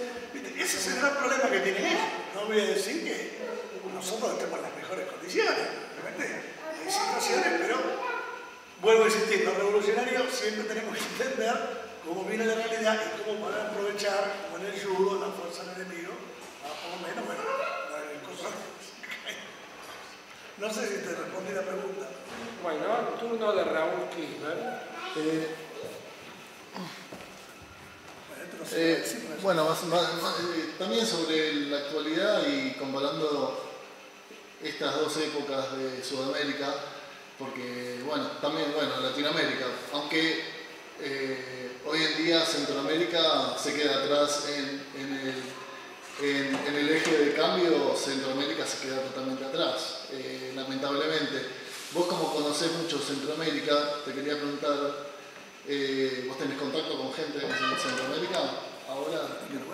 ese es el gran problema que tienen ellos. No voy a decir que nosotros estemos en las mejores condiciones. Obviamente hay situaciones, pero vuelvo a insistir, los revolucionarios siempre tenemos que entender cómo viene la realidad y cómo poder aprovechar, como en el judo, la fuerza del enemigo, por lo menos, bueno, cosas. No sé si te respondí la pregunta. Bueno, turno de Raúl Kirchner. Bueno, también sobre la actualidad y comparando estas dos épocas de Sudamérica, porque, bueno, también, Latinoamérica, aunque hoy en día Centroamérica se queda atrás en el eje de cambio, Centroamérica se queda totalmente atrás, lamentablemente. Vos, como conocés mucho Centroamérica, te quería preguntar, ¿vos tenés contacto con gente en Centroamérica ahora?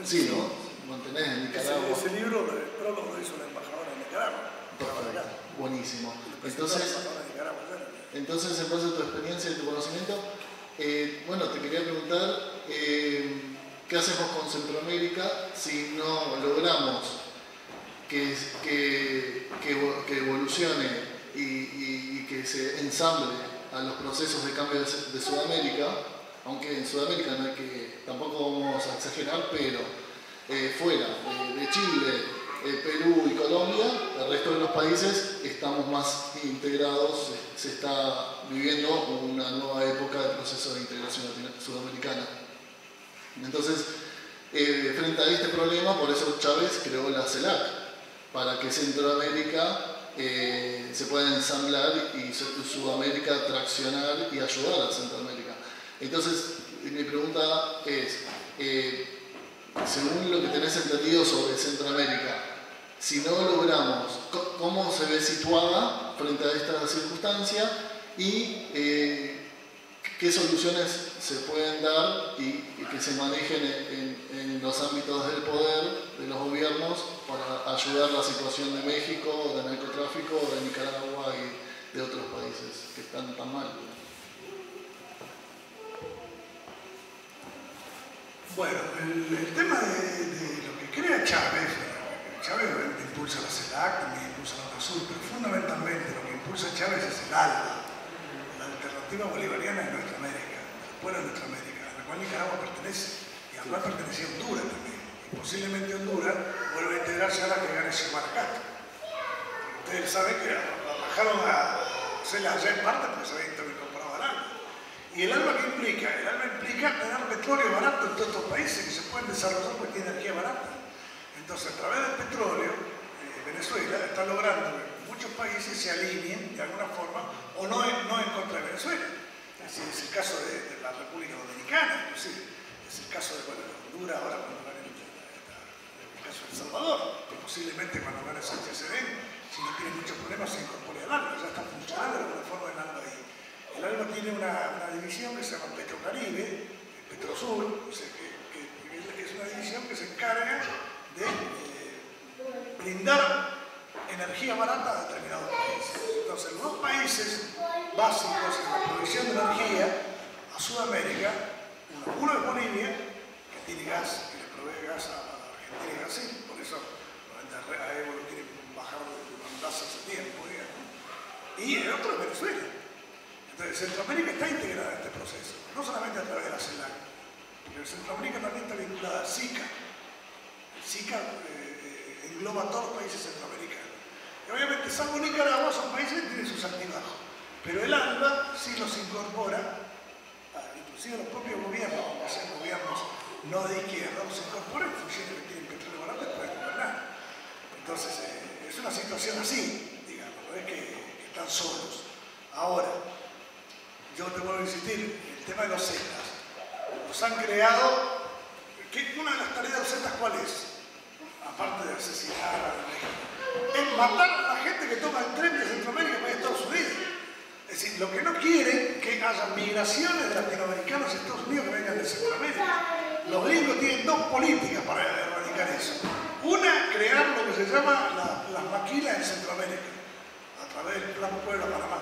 Sí, ¿no? ¿Mantenés en Nicaragua? Ese libro, el prólogo lo hizo la embajadora de Nicaragua. Buenísimo. Entonces, en base a tu experiencia y tu conocimiento, te quería preguntar, ¿qué hacemos con Centroamérica si no logramos que evolucione y que se ensamble a los procesos de cambio de Sudamérica, aunque en Sudamérica no hay que, tampoco vamos a exagerar, pero fuera de Chile, Perú y Colombia, el resto de los países estamos más integrados, se está viviendo una nueva época de proceso de integración sudamericana. Entonces, frente a este problema, por eso Chávez creó la CELAC, para que Centroamérica se pueda ensamblar y Sudamérica traccionar y ayudar a Centroamérica. Entonces, mi pregunta es, según lo que tenés entendido sobre Centroamérica, si no logramos, ¿cómo se ve situada frente a esta circunstancia y qué soluciones se pueden dar y que se manejen en los ámbitos del poder de los gobiernos para ayudar la situación de México, de narcotráfico, de Nicaragua y de otros países que están tan mal? Bueno, el tema de lo que crea Chávez impulsa la CELAC, también impulsa la UNASUR, pero fundamentalmente lo que impulsa Chávez es el ALBA, la alternativa bolivariana de nuestra América, del pueblo de nuestra América, a la cual Nicaragua pertenece, y a la cual pertenecía Honduras también. Y posiblemente Honduras vuelve a integrarse ahora que gane Xiomara Castro. Ustedes saben que la bajaron a hacerla allá en parte porque se había incorporado al ALBA. ¿Y el ALBA qué implica? El ALBA implica tener petróleo barato en todos estos países que se pueden desarrollar porque tiene energía barata. Entonces, a través del petróleo, Venezuela está logrando que muchos países se alineen de alguna forma o no en contra de Venezuela. Así es el caso de la República Dominicana, inclusive. Es el caso de Honduras ahora cuando gane el caso de El Salvador, que posiblemente cuando gane Sánchez Serén, si no tiene muchos problemas, se incorpore al ALBA. Ya está funcionando de alguna forma el ALBA ahí. El ALBA tiene una división que se llama Petrocaribe, Petrosur, o sea, que es una división que se encarga de brindar energía barata a determinados países. Entonces, los dos países básicos en la provisión de energía a Sudamérica, uno es Bolivia, que tiene gas, que le provee gas a Argentina y Brasil, por eso a Evo lo quieren bajar de gas hace tiempo, digamos. Y el otro es Venezuela. Entonces, Centroamérica está integrada en este proceso, no solamente a través de la CELAC, porque Centroamérica también está vinculada a SICA. SICA engloba a todos los países centroamericanos. Y obviamente, salvo Nicaragua, son países que tienen sus altibajos. Pero el ALBA sí los incorpora, inclusive los propios gobiernos, aunque sean gobiernos no de izquierda, los incorpora en función de que tienen petróleo barato y pueden gobernar. Entonces, es una situación así, digamos, no es que están solos. Ahora, yo te vuelvo a insistir, el tema de los Zetas, los han creado. Una de las tareas de los Zetas, ¿cuál es? Aparte de asesinar a México, es matar a la gente que toma el tren de Centroamérica para Estados Unidos. Es decir, lo que no quieren es que haya migraciones de latinoamericanos a Estados Unidos que vengan de Centroamérica. Los gringos tienen dos políticas para erradicar eso. Una, crear lo que se llama las maquilas en Centroamérica, a través del Plan Puebla-Panamá,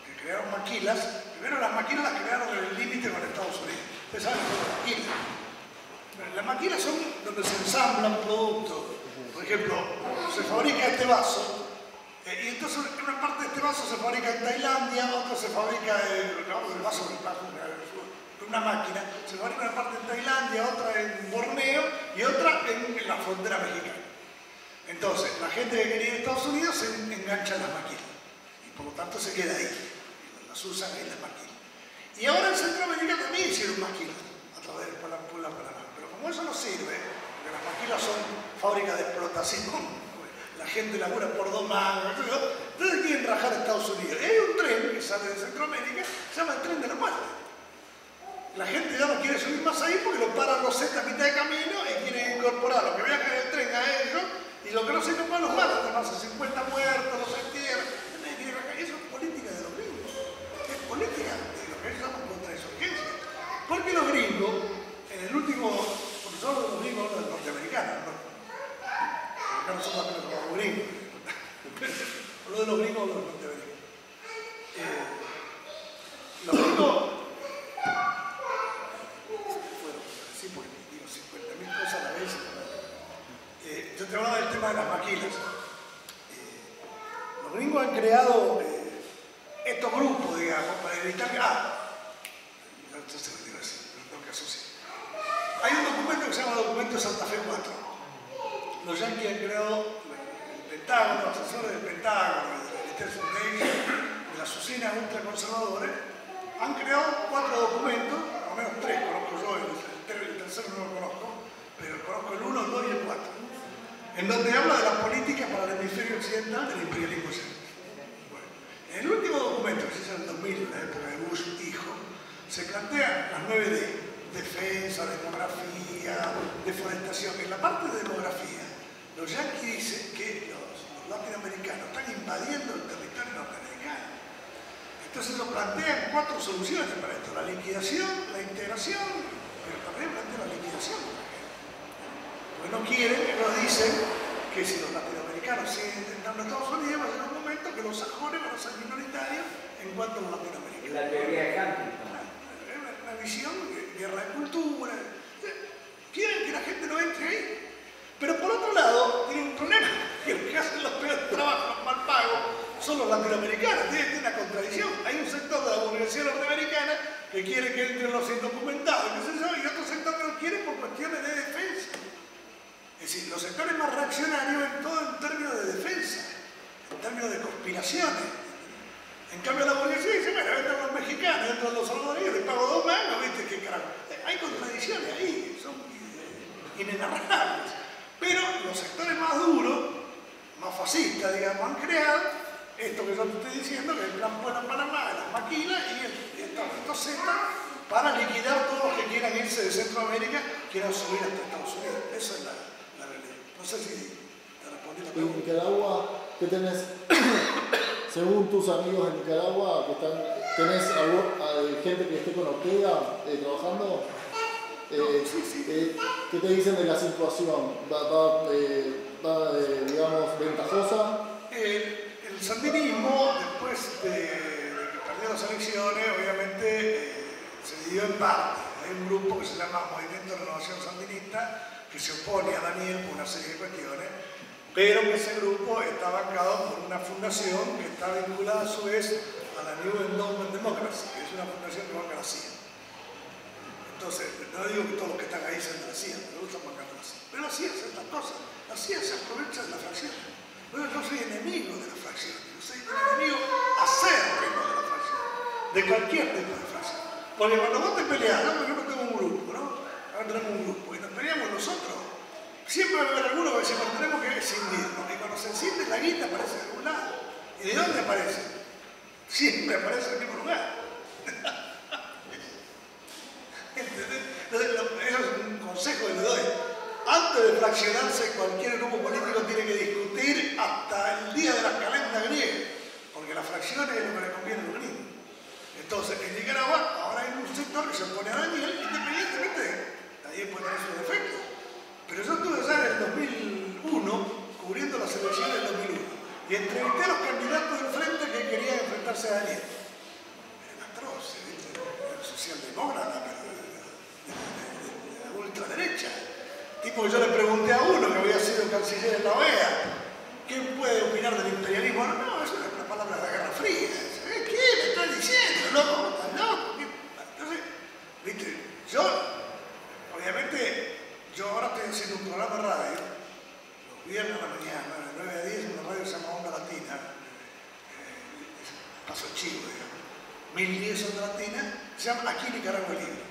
que crearon maquilas. Primero las maquilas las crearon en el límite con Estados Unidos. Ustedes saben que las maquilas. Las maquilas son donde se ensamblan productos. Por ejemplo, se fabrica este vaso, y entonces una parte de este vaso se fabrica en Tailandia, otra se fabrica el vaso de una máquina, se fabrica una parte en Tailandia, otra en Borneo y otra en la frontera mexicana. Entonces, la gente que quería ir a Estados Unidos se engancha en las maquilas y por lo tanto se queda ahí. Las usan ahí las maquilas. Y ahora en Centroamérica también hicieron maquilas a través del Puebla Panamá. Como eso no sirve, porque las maquilas son fábricas de explotación, la gente labura por 2 mangas, entonces quieren rajar a Estados Unidos. Y hay un tren que sale de Centroamérica, se llama el tren de la muerte. La gente ya no quiere subir más ahí porque lo paran los Zetas a mitad de camino y quieren incorporar lo que viaja en el tren a ellos, y lo que no se incorpora los matan, además 50 muertos, los entierran. Eso es política de los gringos, es política de lo que ellos llaman contrainsurgencia. Porque los gringos, en el último, porque solo los gringos hablan de norteamericanos, ¿no? Acá no somos los gringos. Hablo de los gringos o de los norteamericanos. Los gringos, bueno, sí, porque digo 50.000 cosas a la vez. Yo te hablaba del tema de las maquilas. digamos, para evitar que... entonces lo digo así, no tengo que asociar. Hay un documento que se llama Documento Santa Fe 4. Los yanquis han creado el Pentágono, los asesores del Pentágono, de la Military Foundation, de las usinas ultraconservadores, han creado 4 documentos, al menos 3 conozco yo, el tercero no lo conozco, pero conozco el 1, el 2 y el 4, en donde habla de las políticas para el hemisferio occidental del imperialismo yanqui. Bueno, en el último documento, que se hizo en el 2000, en la época de Bush hijo, se plantean las 9D: defensa, demografía, deforestación. En la parte de demografía, los yanquis dicen que los latinoamericanos están invadiendo el territorio norteamericano. Entonces nos plantean 4 soluciones para esto: la liquidación, la integración, pero también plantean la liquidación. Porque no quieren, ellos dicen que si los latinoamericanos siguen entrando a Estados Unidos, va a ser un momento que los sajones van a ser minoritarios en cuanto a los latinoamericanos. La teoría de Huntington. Una visión de guerra de cultura. Quieren que la gente no entre ahí. Pero por otro lado, tienen un problema, que los que hacen los peores trabajos, los mal pagos, son los latinoamericanos. Tiene una contradicción. Hay un sector de la burguesía norteamericana que quiere que entren los indocumentados, y otro sector que lo quiere por cuestiones de defensa. Es decir, los sectores más reaccionarios en todo en términos de defensa, en términos de conspiraciones. En cambio la burguesía dice, bueno, entran los mexicanos, entran los salvadoreños, les pago 2 mangos, ¿viste qué carajo? Hay contradicciones ahí, son inenarrables. Pero los sectores más duros, más fascistas, digamos, han creado esto que yo te estoy diciendo, que es el Plan Bueno Panamá, las maquilas y estos Z para liquidar todos los que quieran irse de Centroamérica, quieran subir hasta Estados Unidos. Esa es la realidad. No sé si te respondí la pregunta. En Nicaragua, ¿qué tenés? Según tus amigos en Nicaragua, ¿tenés gente que esté con Ortega trabajando? Sí. ¿Qué te dicen de la situación? ¿Va digamos, ventajosa? El sandinismo, después de que perdió las elecciones, obviamente se dividió en parte. Hay un grupo que se llama Movimiento de Renovación Sandinista, que se opone a Daniel por una serie de cuestiones, pero que ese grupo está bancado por una fundación que está vinculada a su vez a la New Endowment Democracy, que es una fundación que banca la CIA. Entonces, no digo que todos los que están ahí sean de la CIA, pero están bancando la CIA. Pero la CIA hace estas cosas, la CIA se aprovecha de la fracción. Bueno, yo soy enemigo de la fracción, yo soy un enemigo acérrimo de la fracción, de cualquier tipo de fracción. Porque cuando vos te peleas, ¿no? Por ejemplo, tengo un grupo, ¿no? Ahora tenemos un grupo y nos peleamos nosotros. Siempre va a haber alguno que dice, bueno, tenemos que escindirnos. Y cuando se enciende la guita aparece de algún lado. ¿Y de dónde aparece? Siempre aparece en el mismo lugar. ¿Entendés? Entonces, eso es un consejo que le doy. Antes de fraccionarse, cualquier grupo político tiene que discutir hasta el día de las calendas griegas. Porque las fracciones es lo que le conviene a los gringos. Entonces, en Nicaragua ahora hay un sector que se opone a Daniel, independientemente de Daniel puede tener sus defectos. Pero yo estuve allá en el 2001, cubriendo las elecciones del 2001, y entrevisté a los candidatos del frente que querían enfrentarse a Daniel. Era atroz, el socialdemócrata, pero de la ultraderecha. Tipo, yo le pregunté a uno que había sido canciller en la OEA, ¿qué puede opinar del imperialismo? No, eso es una palabra de la Guerra Fría. ¿Qué me estás diciendo, loco? ¿Estás loco? Entonces, viste, yo, obviamente, yo ahora estoy haciendo un programa de radio, los viernes a la mañana, de 9 a 10, en una radio que se llama Onda Latina, Paso Chivo, digamos, 1010 Onda Latina, se llama Aquí Nicaragua Libre.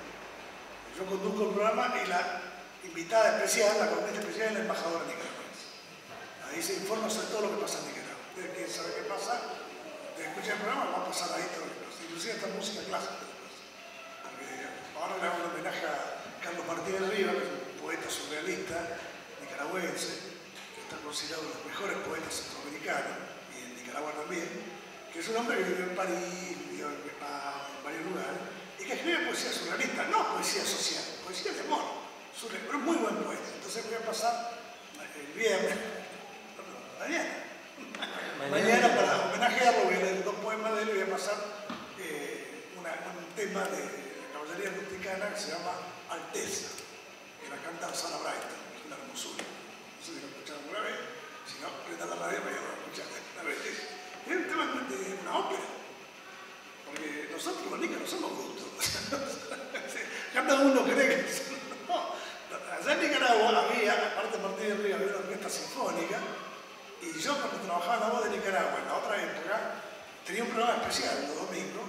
Yo conduzco el programa y la invitada especial, la columnista especial, es la embajadora nicaragüense. Ahí se informa sobre todo lo que pasa en Nicaragua. Ustedes quieren saber qué pasa, ustedes escuchan el programa, va a pasar ahí todo lo que pasa, inclusive esta música clásica. Porque ahora le hago un homenaje a Carlos Martínez Rivas, que es un poeta surrealista nicaragüense, que está considerado uno de los mejores poetas centroamericanos, y en Nicaragua también, que es un hombre que vivió en París, vivió en varios lugares, y que escribe poesía surrealista, no poesía social, poesía de amor, pero es muy buen poeta. Entonces voy a pasar el viernes, mañana para homenajearlo, voy a leer 2 poemas de él y voy a pasar un tema de la caballería rusticana que se llama Alteza, que la canta Sara Brighton, que es una hermosura. No sé si lo escucharon alguna vez, si no, prendan la radio para ir a escuchar una vez. Es un tema de una ópera, porque nosotros los nicas no somos brutos. Cada uno cree que no. Allá en Nicaragua había, aparte de Martín de Río, había una orquesta sinfónica, y yo cuando trabajaba en La Voz de Nicaragua, en la otra época, tenía un programa especial los domingos,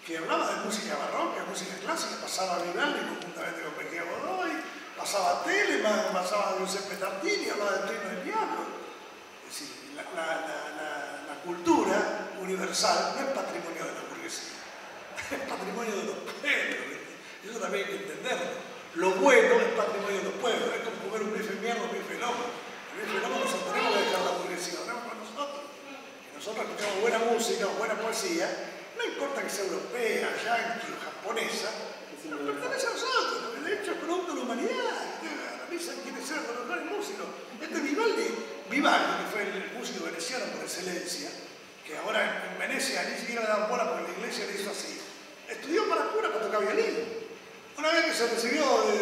que hablaba de música barroca, música clásica, pasaba a Vivaldi conjuntamente con Mejía Godoy, pasaba a Telemann, pasaba a Giuseppe Tartini, hablaba del Trino del Diablo. Es decir, la cultura universal no es patrimonio de la burguesía, es patrimonio de los pueblos. Eso también hay que entenderlo. Lo bueno es patrimonio de los pueblos, es como comer un bife mierda, un bife loco. El bife loco nosotros tenemos que dejar la burguesía, lo tenemos con nosotros. Y nosotros escuchamos buena música o buena poesía, no importa que sea europea, yanqui o japonesa, nos pertenece a nosotros, porque de hecho es producto de la humanidad. La misa quiere ser de los mejores músicos. Vivaldi, que fue el músico veneciano por excelencia, que ahora en Venecia ni siquiera le dan bola porque la iglesia le hizo así, estudió para cura para tocar violín. Una vez que se recibió le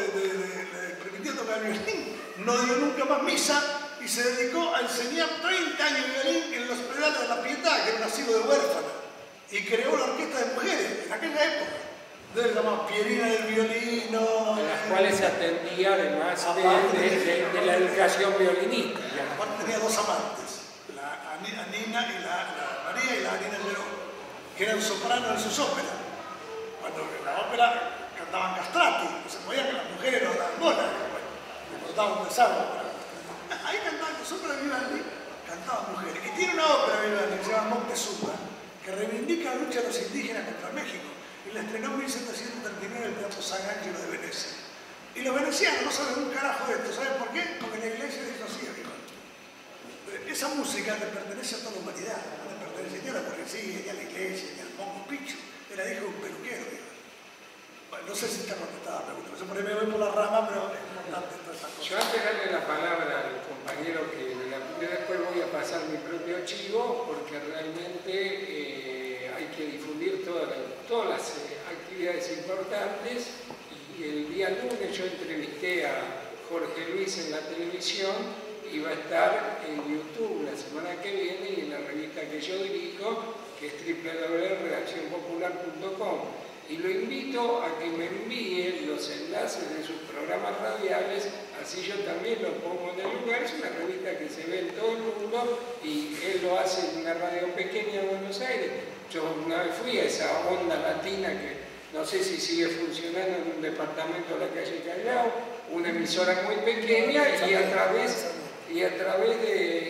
permitió tocar violín, no dio nunca más misa y se dedicó a enseñar 30 años de violín en los hospitales de la Pietà, que era un asilo de huérfanos, y creó una orquesta de mujeres en aquella época. Entonces se llamaba Pierina del Violino. En las cuales se atendía además de la educación violinista. Aparte tenía dos amantes, la Nina y la María y la Nina Geró, que eran sopranos en sus óperas. Cuando en la ópera cantaban castrati, no se podía que las mujeres no daban bola, le cortaban un desagüe. Ahí cantaban los óperas de Vivaldi, cantaban mujeres. Y tiene una ópera de Vivaldi que se llama Montezuma, que reivindica la lucha de los indígenas contra México. Y la estrenó en 1739 en el Teatro San Angelo de Venecia. Y los venecianos no saben un carajo de esto. ¿Saben por qué? Porque la iglesia le hizo así a Vivaldi. Esa música le pertenece a toda la humanidad. No le pertenece ni a la burguesía, ni a la iglesia, ni al mongo picho. Era hijo de un peluquero, Vivaldi. Bueno, no sé si está contestada la pregunta. Yo por ahí me voy por la rama, pero es importante todas estas cosas. Yo antes de darle la palabra al compañero que después voy a pasar mi propio archivo, porque realmente hay que difundir todas las actividades importantes. Y el día lunes yo entrevisté a Jorge Luis en la televisión y va a estar en YouTube la semana que viene y en la revista que yo dirijo, que es www.redaccionpopular.com. Y lo invito a que me envíe los enlaces de sus programas radiales, así yo también lo pongo en el lugar. Es una revista que se ve en todo el mundo y él lo hace en una radio pequeña en Buenos Aires. Yo una vez fui a esa onda latina que no sé si sigue funcionando en un departamento de la calle Callao, una emisora muy pequeña y a través de